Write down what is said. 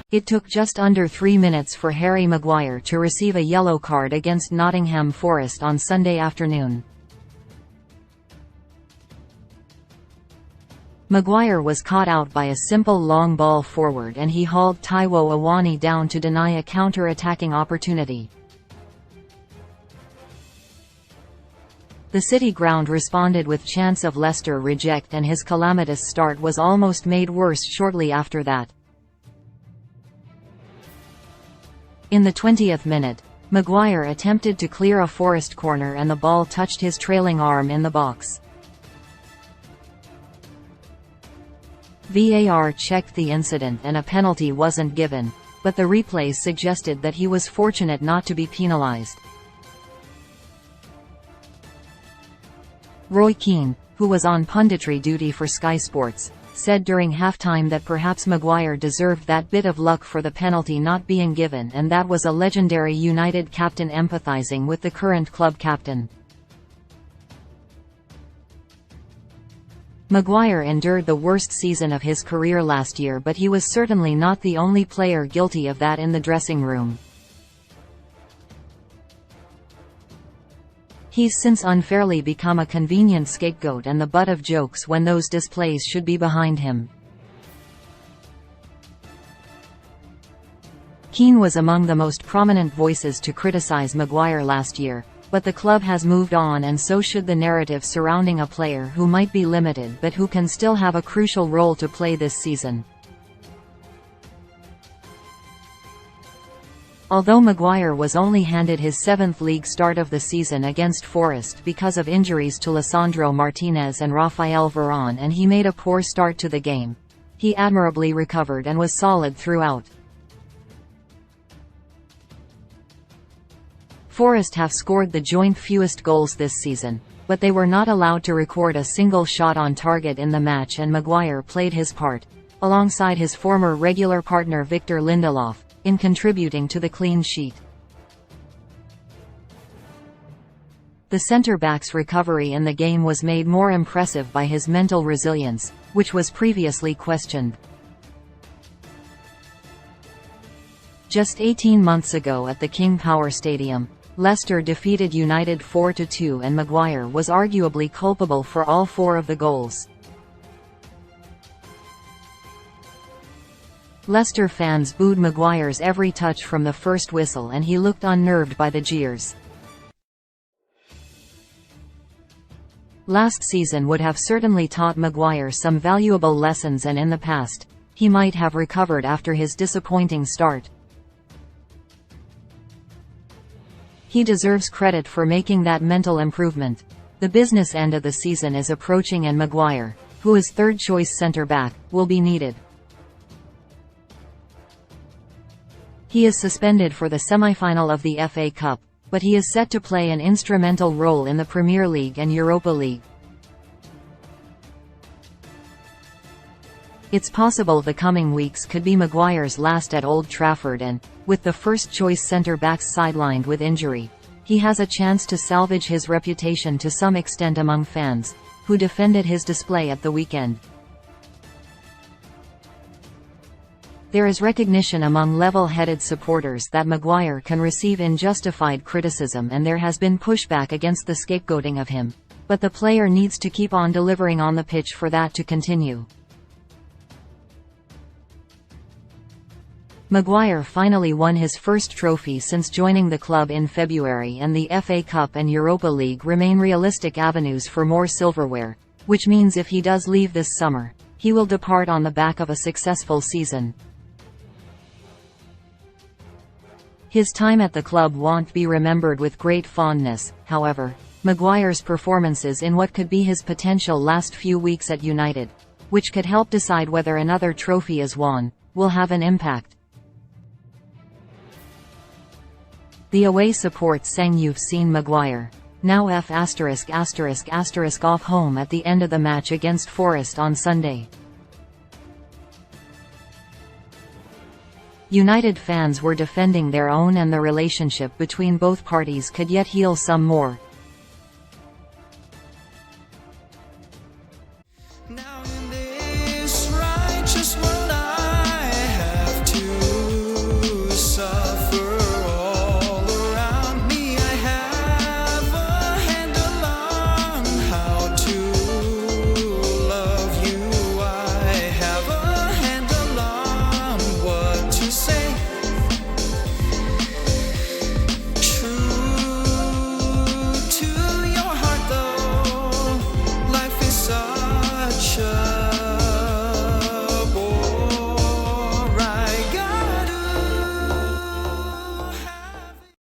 It took just under 3 minutes for Harry Maguire to receive a yellow card against Nottingham Forest on Sunday afternoon. Maguire was caught out by a simple long ball forward and he hauled Taiwo Awoniyi down to deny a counter-attacking opportunity. The City ground responded with chance of Leicester reject, and his calamitous start was almost made worse shortly after that. In the 20th minute, Maguire attempted to clear a Forest corner and the ball touched his trailing arm in the box. VAR checked the incident and a penalty wasn't given, but the replays suggested that he was fortunate not to be penalised. Roy Keane, who was on punditry duty for Sky Sports, said during halftime that perhaps Maguire deserved that bit of luck for the penalty not being given, and that was a legendary United captain empathising with the current club captain. Maguire endured the worst season of his career last year, but he was certainly not the only player guilty of that in the dressing room. He's since unfairly become a convenient scapegoat and the butt of jokes when those displays should be behind him. Keane was among the most prominent voices to criticise Maguire last year, but the club has moved on, and so should the narrative surrounding a player who might be limited but who can still have a crucial role to play this season. Although Maguire was only handed his 7th league start of the season against Forest because of injuries to Lisandro Martinez and Rafael Varane, and he made a poor start to the game, he admirably recovered and was solid throughout. Forest have scored the joint fewest goals this season, but they were not allowed to record a single shot on target in the match, and Maguire played his part, alongside his former regular partner Victor Lindelof, in contributing to the clean sheet. The centre-back's recovery in the game was made more impressive by his mental resilience, which was previously questioned. Just 18 months ago at the King Power Stadium, Leicester defeated United 4-2, and Maguire was arguably culpable for all 4 of the goals. Leicester fans booed Maguire's every touch from the first whistle, and he looked unnerved by the jeers. Last season would have certainly taught Maguire some valuable lessons, and in the past, he might have recovered after his disappointing start. He deserves credit for making that mental improvement. The business end of the season is approaching, and Maguire, who is third-choice centre-back, will be needed. He is suspended for the semi-final of the FA Cup, but he is set to play an instrumental role in the Premier League and Europa League. It's possible the coming weeks could be Maguire's last at Old Trafford, and, with the first-choice centre-backs sidelined with injury, he has a chance to salvage his reputation to some extent among fans, who defended his display at the weekend. There is recognition among level-headed supporters that Maguire can receive unjustified criticism, and there has been pushback against the scapegoating of him, but the player needs to keep on delivering on the pitch for that to continue. Maguire finally won his first trophy since joining the club in February, and the FA Cup and Europa League remain realistic avenues for more silverware, which means if he does leave this summer, he will depart on the back of a successful season. His time at the club won't be remembered with great fondness, however. Maguire's performances in what could be his potential last few weeks at United, which could help decide whether another trophy is won, will have an impact. The away support sang "You've Seen Maguire." Now off home at the end of the match against Forest on Sunday. United fans were defending their own, and the relationship between both parties could yet heal some more. Now